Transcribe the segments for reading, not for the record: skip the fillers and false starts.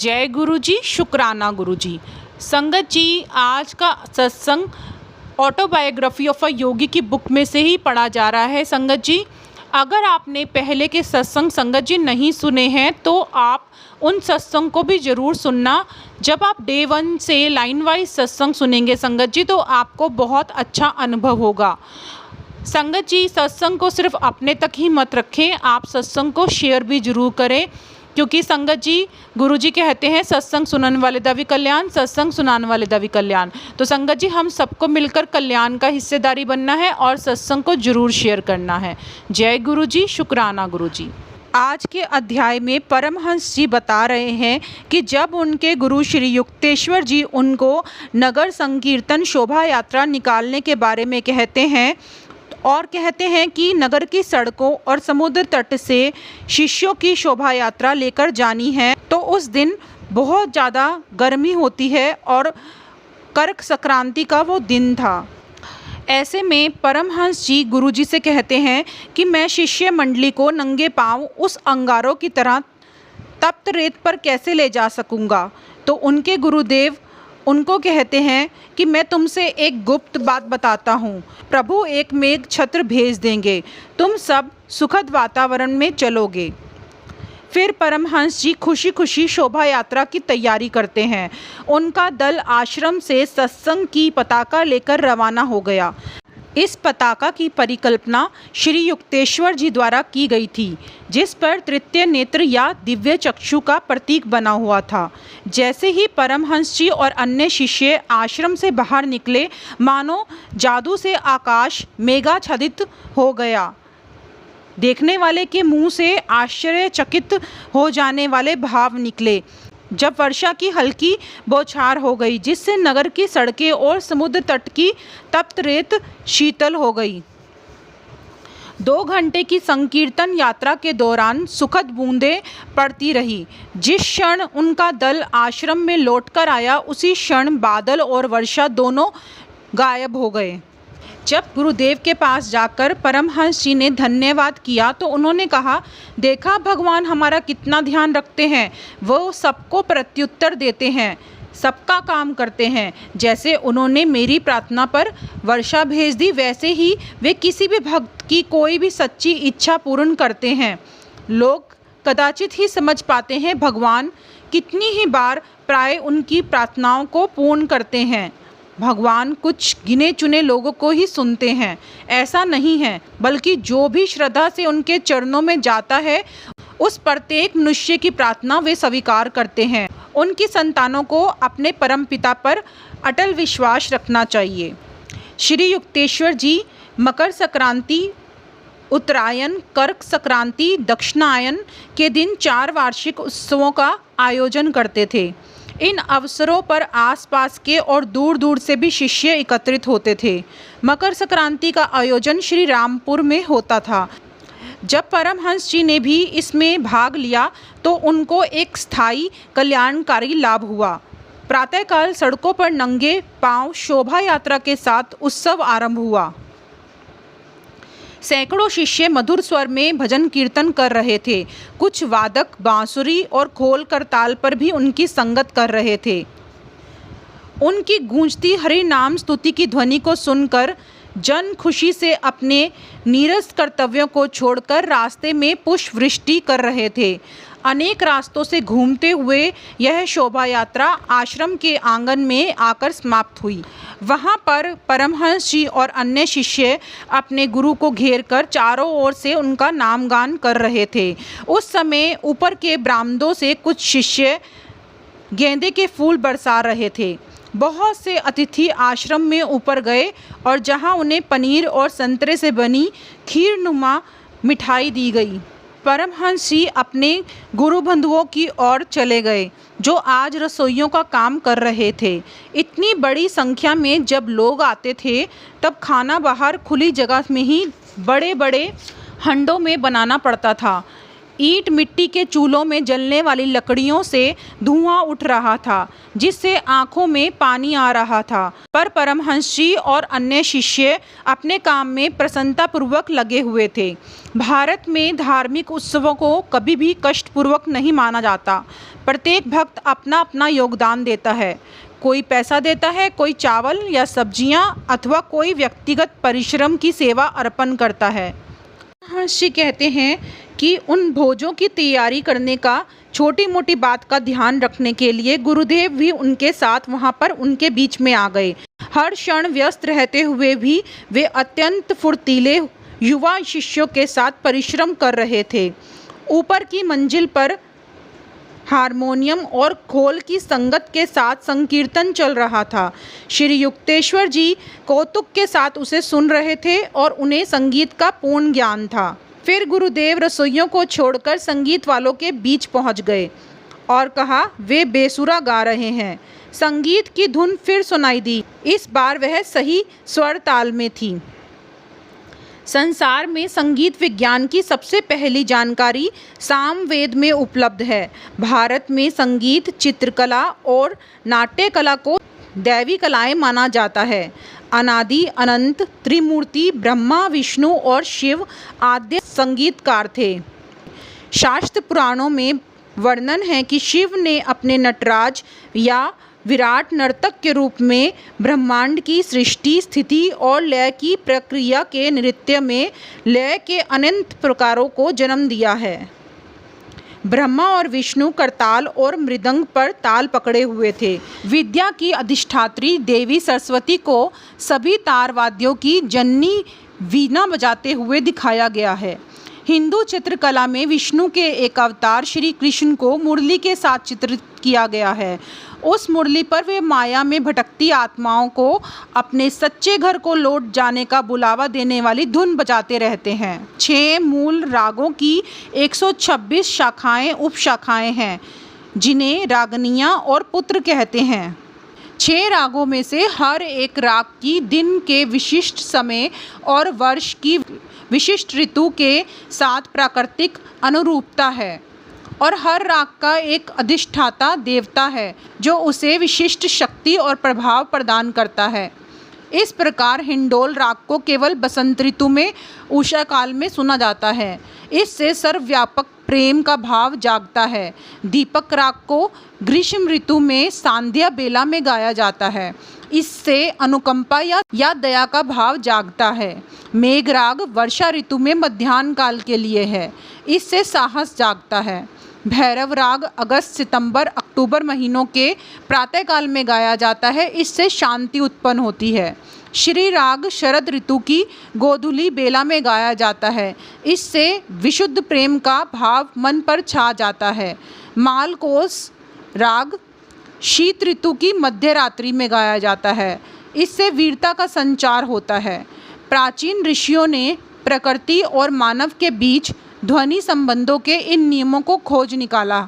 जय गुरु जी, शुक्राना गुरु जी। संगत जी, आज का सत्संग ऑटोबायोग्राफी ऑफ अ योगी की बुक में से ही पढ़ा जा रहा है। संगत जी, अगर आपने पहले के सत्संग संगत जी नहीं सुने हैं तो आप उन सत्संग को भी ज़रूर सुनना। जब आप डे 1 से लाइन वाइज सत्संग सुनेंगे संगत जी, तो आपको बहुत अच्छा अनुभव होगा। संगत जी, सत्संग को सिर्फ अपने तक ही मत रखें, आप सत्संग को शेयर भी जरूर करें, क्योंकि संगत जी गुरु जी कहते हैं सत्संग सुनने वाले दा भी कल्याण, सत्संग सुनाने वाले दा भी कल्याण। तो संगत जी, हम सबको मिलकर कल्याण का हिस्सेदारी बनना है और सत्संग को जरूर शेयर करना है। जय गुरु जी, शुक्राना गुरु जी। आज के अध्याय में परमहंस जी बता रहे हैं कि जब उनके गुरु श्री युक्तेश्वर जी उनको नगर संकीर्तन शोभा यात्रा निकालने के बारे में कहते हैं और कहते हैं कि नगर की सड़कों और समुद्र तट से शिष्यों की शोभा यात्रा लेकर जानी है, तो उस दिन बहुत ज़्यादा गर्मी होती है और कर्क संक्रांति का वो दिन था। ऐसे में परमहंस जी गुरुजी से कहते हैं कि मैं शिष्य मंडली को नंगे पांव उस अंगारों की तरह तप्त रेत पर कैसे ले जा सकूंगा। तो उनके गुरुदेव उनको कहते हैं कि मैं तुमसे एक गुप्त बात बताता हूँ, प्रभु एक मेघ छत्र भेज देंगे, तुम सब सुखद वातावरण में चलोगे। फिर परमहंस जी खुशी खुशी शोभा यात्रा की तैयारी करते हैं। उनका दल आश्रम से सत्संग की पताका लेकर रवाना हो गया। इस पताका की परिकल्पना श्री युक्तेश्वर जी द्वारा की गई थी, जिस पर तृतीय नेत्र या दिव्य चक्षु का प्रतीक बना हुआ था। जैसे ही परमहंस जी और अन्य शिष्य आश्रम से बाहर निकले, मानो जादू से आकाश मेघाच्छादित हो गया। देखने वाले के मुंह से आश्चर्यचकित हो जाने वाले भाव निकले जब वर्षा की हल्की बौछार हो गई, जिससे नगर की सड़कें और समुद्र तट की तप्त रेत शीतल हो गई। 2 घंटे की संकीर्तन यात्रा के दौरान सुखद बूंदें पड़ती रही। जिस क्षण उनका दल आश्रम में लौटकर आया, उसी क्षण बादल और वर्षा दोनों गायब हो गए। जब गुरुदेव के पास जाकर परमहंस जी ने धन्यवाद किया तो उन्होंने कहा, देखा भगवान हमारा कितना ध्यान रखते हैं, वो सबको प्रत्युत्तर देते हैं, सबका काम करते हैं। जैसे उन्होंने मेरी प्रार्थना पर वर्षा भेज दी, वैसे ही वे किसी भी भक्त की कोई भी सच्ची इच्छा पूर्ण करते हैं। लोग कदाचित ही समझ पाते हैं भगवान कितनी ही बार प्राय उनकी प्रार्थनाओं को पूर्ण करते हैं। भगवान कुछ गिने चुने लोगों को ही सुनते हैं, ऐसा नहीं है, बल्कि जो भी श्रद्धा से उनके चरणों में जाता है, उस प्रत्येक मनुष्य की प्रार्थना वे स्वीकार करते हैं। उनकी संतानों को अपने परम पिता पर अटल विश्वास रखना चाहिए। श्री युक्तेश्वर जी मकर संक्रांति, उत्तरायण, कर्क संक्रांति, दक्षिणायन के दिन 4 वार्षिक उत्सवों का आयोजन करते थे। इन अवसरों पर आसपास के और दूर दूर से भी शिष्य एकत्रित होते थे। मकर संक्रांति का आयोजन श्री रामपुर में होता था। जब परमहंस जी ने भी इसमें भाग लिया तो उनको एक स्थायी कल्याणकारी लाभ हुआ। प्रातःकाल सड़कों पर नंगे पांव शोभा यात्रा के साथ उत्सव आरंभ हुआ। सैकड़ों शिष्य मधुर स्वर में भजन कीर्तन कर रहे थे। कुछ वादक बांसुरी और खोल करताल पर भी उनकी संगत कर रहे थे। उनकी गूंजती हरि नाम स्तुति की ध्वनि को सुनकर जन खुशी से अपने नीरस कर्तव्यों को छोड़कर रास्ते में पुष्प वृष्टि कर रहे थे। अनेक रास्तों से घूमते हुए यह शोभा यात्रा आश्रम के आंगन में आकर समाप्त हुई। वहाँ पर परमहंस जी और अन्य शिष्य अपने गुरु को घेरकर चारों ओर से उनका नामगान कर रहे थे। उस समय ऊपर के बरामदों से कुछ शिष्य गेंदे के फूल बरसा रहे थे। बहुत से अतिथि आश्रम में ऊपर गए और जहाँ उन्हें पनीर और संतरे से बनी खीरनुमा मिठाई दी गई। परमहंस जी अपने गुरु बंधुओं की ओर चले गए, जो आज रसोइयों का काम कर रहे थे। इतनी बड़ी संख्या में जब लोग आते थे, तब खाना बाहर खुली जगह में ही बड़े बड़े हंडों में बनाना पड़ता था। ईंट मिट्टी के चूल्हों में जलने वाली लकड़ियों से धुआं उठ रहा था, जिससे आंखों में पानी आ रहा था। पर परमहंस जी और अन्य शिष्य अपने काम में प्रसन्नतापूर्वक लगे हुए थे। भारत में धार्मिक उत्सवों को कभी भी कष्टपूर्वक नहीं माना जाता। प्रत्येक भक्त अपना अपना योगदान देता है। कोई पैसा देता है, कोई चावल या सब्जियां, अथवा कोई व्यक्तिगत परिश्रम की सेवा अर्पण करता है। महर्षि कहते हैं कि उन भोजों की तैयारी करने का, छोटी मोटी बात का ध्यान रखने के लिए गुरुदेव भी उनके साथ वहां पर उनके बीच में आ गए। हर क्षण व्यस्त रहते हुए भी वे अत्यंत फुर्तीले युवा शिष्यों के साथ परिश्रम कर रहे थे। ऊपर की मंजिल पर हारमोनियम और खोल की संगत के साथ संकीर्तन चल रहा था। श्री युक्तेश्वर जी कौतुक के साथ उसे सुन रहे थे और उन्हें संगीत का पूर्ण ज्ञान था। फिर गुरुदेव रसोइयों को छोड़कर संगीत वालों के बीच पहुंच गए और कहा, वे बेसुरा गा रहे हैं। संगीत की धुन फिर सुनाई दी। इस बार वह सही स्वर ताल में थी। संसार में संगीत विज्ञान की सबसे पहली जानकारी सामवेद में उपलब्ध है। भारत में संगीत, चित्रकला और नाट्य कला को दैवी कलाएं माना जाता है। अनादि अनंत त्रिमूर्ति ब्रह्मा, विष्णु और शिव आद्य संगीतकार थे। शास्त्र पुराणों में वर्णन है कि शिव ने अपने नटराज या विराट नर्तक के रूप में ब्रह्मांड की सृष्टि, स्थिति और लय की प्रक्रिया के नृत्य में लय के अनंत प्रकारों को जन्म दिया है। ब्रह्मा और विष्णु करताल और मृदंग पर ताल पकड़े हुए थे। विद्या की अधिष्ठात्री देवी सरस्वती को सभी तारवाद्यों की जननी वीणा बजाते हुए दिखाया गया है। हिंदू चित्रकला में विष्णु के एक अवतार श्री कृष्ण को मुरली के साथ चित्रित किया गया है। उस मुरली पर वे माया में भटकती आत्माओं को अपने सच्चे घर को लौट जाने का बुलावा देने वाली धुन बजाते रहते हैं। 6 मूल रागों की 126 शाखाएं उपशाखाएं हैं, जिन्हें रागनियां और पुत्र कहते हैं। 6 रागों में से हर एक राग की दिन के विशिष्ट समय और वर्ष की विशिष्ट ऋतु के साथ प्राकृतिक अनुरूपता है, और हर राग का एक अधिष्ठाता देवता है जो उसे विशिष्ट शक्ति और प्रभाव प्रदान करता है। इस प्रकार हिंडोल राग को केवल बसंत ऋतु में उषा काल में सुना जाता है। इससे सर्वव्यापक प्रेम का भाव जागता है। दीपक राग को ग्रीष्म ऋतु में सांध्या बेला में गाया जाता है। इससे अनुकंपा या दया का भाव जागता है। मेघ राग वर्षा ऋतु में मध्याह्न काल के लिए है। इससे साहस जागता है। भैरव राग अगस्त, सितंबर, अक्टूबर महीनों के प्रातःकाल में गाया जाता है। इससे शांति उत्पन्न होती है। श्री राग शरद ऋतु की गोधूली बेला में गाया जाता है। इससे विशुद्ध प्रेम का भाव मन पर छा जाता है। मालकोस राग शीत ऋतु की मध्य रात्रि में गाया जाता है। इससे वीरता का संचार होता है। प्राचीन ऋषियों ने प्रकृति और मानव के बीच ध्वनि संबंधों के इन नियमों को खोज निकाला।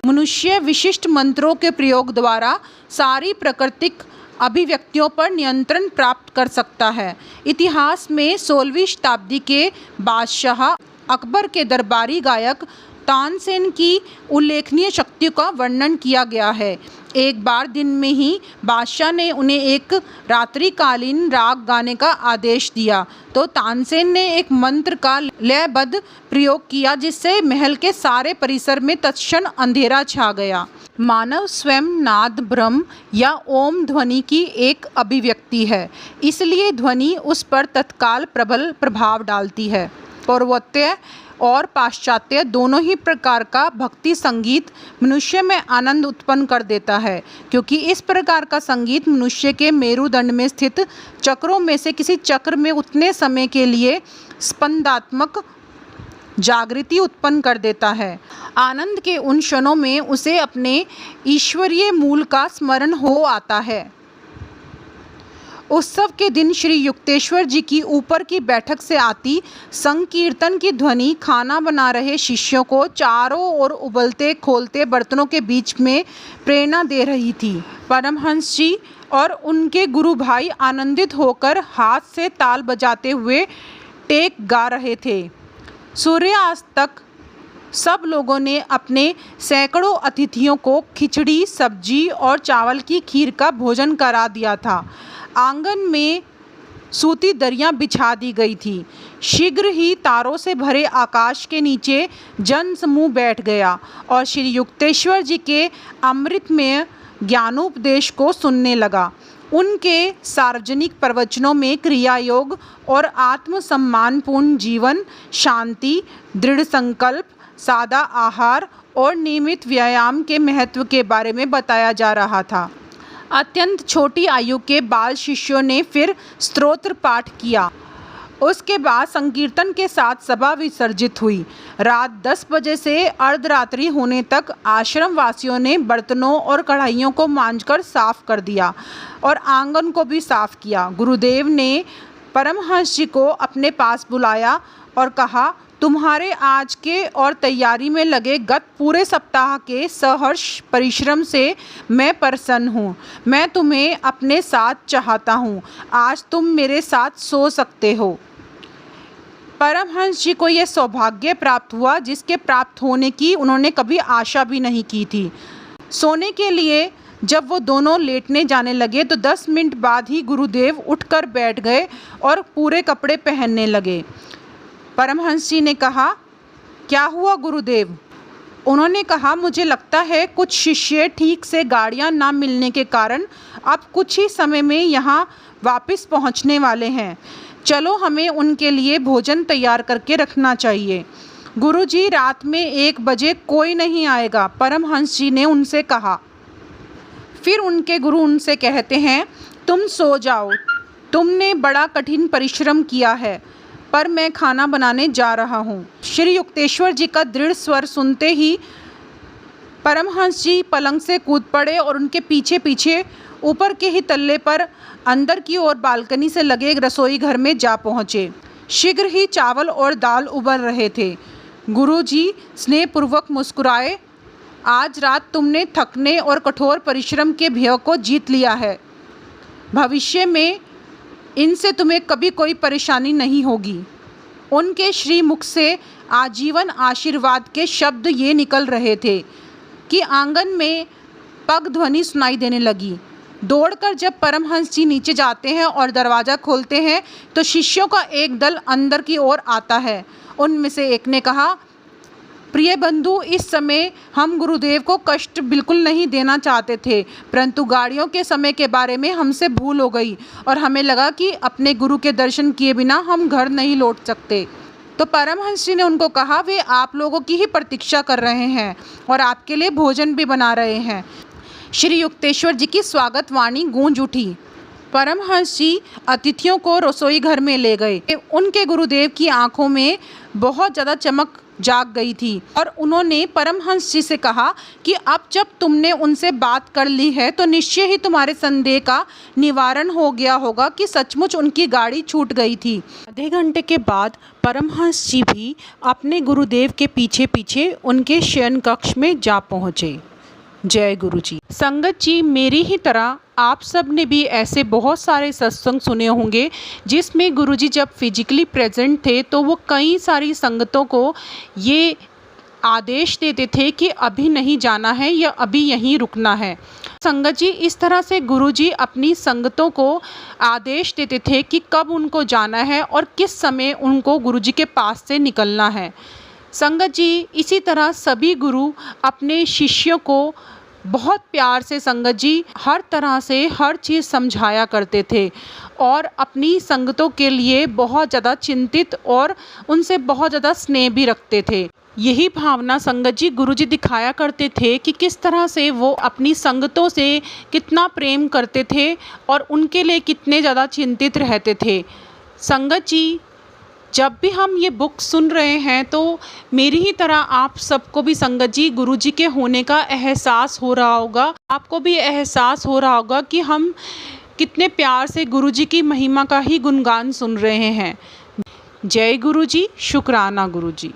मनुष्य विशिष्ट मंत्रों के प्रयोग द्वारा सारी प्राकृतिक अभिव्यक्तियों पर नियंत्रण प्राप्त कर सकता है। इतिहास में 16वीं शताब्दी के बादशाह अकबर के दरबारी गायक तानसेन की उल्लेखनीय शक्ति का वर्णन किया गया है। एक बार दिन में ही बादशाह ने उन्हें एक रात्रिकालीन राग गाने का आदेश दिया, तो तानसेन ने एक मंत्र का लयबद्ध प्रयोग किया, जिससे महल के सारे परिसर में तत्क्षण अंधेरा छा गया। मानव स्वयं नाद, ब्रह्म या ओम ध्वनि की एक अभिव्यक्ति है, इसलिए ध्वनि उस पर तत्काल प्रबल प्रभाव डालती है। पूर्वोत्तर और पाश्चात्य दोनों ही प्रकार का भक्ति संगीत मनुष्य में आनंद उत्पन्न कर देता है, क्योंकि इस प्रकार का संगीत मनुष्य के मेरुदंड में स्थित चक्रों में से किसी चक्र में उतने समय के लिए स्पंदात्मक जागृति उत्पन्न कर देता है। आनंद के उन क्षणों में उसे अपने ईश्वरीय मूल का स्मरण हो आता है। उत्सव के दिन श्री युक्तेश्वर जी की ऊपर की बैठक से आती संकीर्तन की ध्वनि खाना बना रहे शिष्यों को चारों ओर उबलते खोलते बर्तनों के बीच में प्रेरणा दे रही थी। परमहंस जी और उनके गुरु भाई आनंदित होकर हाथ से ताल बजाते हुए टेक गा रहे थे। सूर्यास्त तक सब लोगों ने अपने सैकड़ों अतिथियों को खिचड़ी, सब्जी और चावल की खीर का भोजन करा दिया था। आंगन में सूती दरियां बिछा दी गई थी। शीघ्र ही तारों से भरे आकाश के नीचे जन समूह बैठ गया और श्री युक्तेश्वर जी के अमृतमय ज्ञानोपदेश को सुनने लगा। उनके सार्वजनिक प्रवचनों में क्रिया योग और आत्मसम्मानपूर्ण जीवन, शांति, दृढ़ संकल्प, सादा आहार और नियमित व्यायाम के महत्व के बारे में बताया जा रहा था। अत्यंत छोटी आयु के बाल शिष्यों ने फिर स्तोत्र पाठ किया। उसके बाद संकीर्तन के साथ सभा विसर्जित हुई। रात 10 बजे से अर्धरात्रि होने तक आश्रम वासियों ने बर्तनों और कढ़ाइयों को मांजकर साफ कर दिया और आंगन को भी साफ किया। गुरुदेव ने परमहंस जी को अपने पास बुलाया और कहा, तुम्हारे आज के और तैयारी में लगे गत पूरे सप्ताह के सहर्ष परिश्रम से मैं प्रसन्न हूँ। मैं तुम्हें अपने साथ चाहता हूँ। आज तुम मेरे साथ सो सकते हो। परमहंस जी को यह सौभाग्य प्राप्त हुआ जिसके प्राप्त होने की उन्होंने कभी आशा भी नहीं की थी। सोने के लिए जब वो दोनों लेटने जाने लगे तो 10 मिनट बाद ही गुरुदेव उठकर बैठ गए और पूरे कपड़े पहनने लगे। परमहंस जी ने कहा, क्या हुआ गुरुदेव? उन्होंने कहा, मुझे लगता है कुछ शिष्य ठीक से गाड़ियां ना मिलने के कारण अब कुछ ही समय में यहाँ वापस पहुँचने वाले हैं। चलो हमें उनके लिए भोजन तैयार करके रखना चाहिए। गुरुजी, रात में 1 बजे कोई नहीं आएगा, परमहंस जी ने उनसे कहा। फिर उनके गुरु उनसे कहते हैं, तुम सो जाओ, तुमने बड़ा कठिन परिश्रम किया है, पर मैं खाना बनाने जा रहा हूँ। श्री युक्तेश्वर जी का दृढ़ स्वर सुनते ही परमहंस जी पलंग से कूद पड़े और उनके पीछे पीछे ऊपर के ही तल्ले पर अंदर की ओर बालकनी से लगे एक रसोई घर में जा पहुँचे। शीघ्र ही चावल और दाल उबल रहे थे। गुरुजी स्नेहपूर्वक मुस्कुराए, आज रात तुमने थकने और कठोर परिश्रम के भय को जीत लिया है। भविष्य में इनसे तुम्हें कभी कोई परेशानी नहीं होगी। उनके श्री मुख से आजीवन आशीर्वाद के शब्द ये निकल रहे थे कि आंगन में पग ध्वनि सुनाई देने लगी। दौड़कर जब परमहंस जी नीचे जाते हैं और दरवाज़ा खोलते हैं तो शिष्यों का एक दल अंदर की ओर आता है। उनमें से एक ने कहा, प्रिय बंधु, इस समय हम गुरुदेव को कष्ट बिल्कुल नहीं देना चाहते थे, परंतु गाड़ियों के समय के बारे में हमसे भूल हो गई और हमें लगा कि अपने गुरु के दर्शन किए बिना हम घर नहीं लौट सकते। तो परमहंस जी ने उनको कहा, वे आप लोगों की ही प्रतीक्षा कर रहे हैं और आपके लिए भोजन भी बना रहे हैं। श्री युक्तेश्वर जी की स्वागत वाणी गूंज उठी। परमहंस जी अतिथियों को रसोई घर में ले गए। उनके गुरुदेव की आंखों में बहुत ज़्यादा चमक जाग गई थी और उन्होंने परमहंस जी से कहा कि अब जब तुमने उनसे बात कर ली है तो निश्चय ही तुम्हारे संदेह का निवारण हो गया होगा कि सचमुच उनकी गाड़ी छूट गई थी। आधे घंटे के बाद परमहंस जी भी अपने गुरुदेव के पीछे पीछे उनके शयन कक्ष में जा पहुँचे। जय गुरु जी। संगत जी, मेरी ही तरह आप सब ने भी ऐसे बहुत सारे सत्संग सुने होंगे जिसमें गुरुजी जब फिजिकली प्रेजेंट थे तो वो कई सारी संगतों को ये आदेश देते थे कि अभी नहीं जाना है या अभी यहीं रुकना है। संगत जी, इस तरह से गुरुजी अपनी संगतों को आदेश देते थे कि कब उनको जाना है और किस समय उनको गुरुजी के पास से निकलना है। संगत जी, इसी तरह सभी गुरु अपने शिष्यों को बहुत प्यार से संगत जी हर तरह से हर चीज़ समझाया करते थे और अपनी संगतों के लिए बहुत ज़्यादा चिंतित और उनसे बहुत ज़्यादा स्नेह भी रखते थे। यही भावना संगत जी गुरुजी दिखाया करते थे कि किस तरह से वो अपनी संगतों से कितना प्रेम करते थे और उनके लिए कितने ज़्यादा चिंतित रहते थे। संगत जी, जब भी हम ये बुक सुन रहे हैं तो मेरी ही तरह आप सबको भी संगत जी गुरुजी के होने का एहसास हो रहा होगा। आपको भी एहसास हो रहा होगा कि हम कितने प्यार से गुरुजी की महिमा का ही गुणगान सुन रहे हैं। जय गुरुजी, शुक्राना गुरुजी।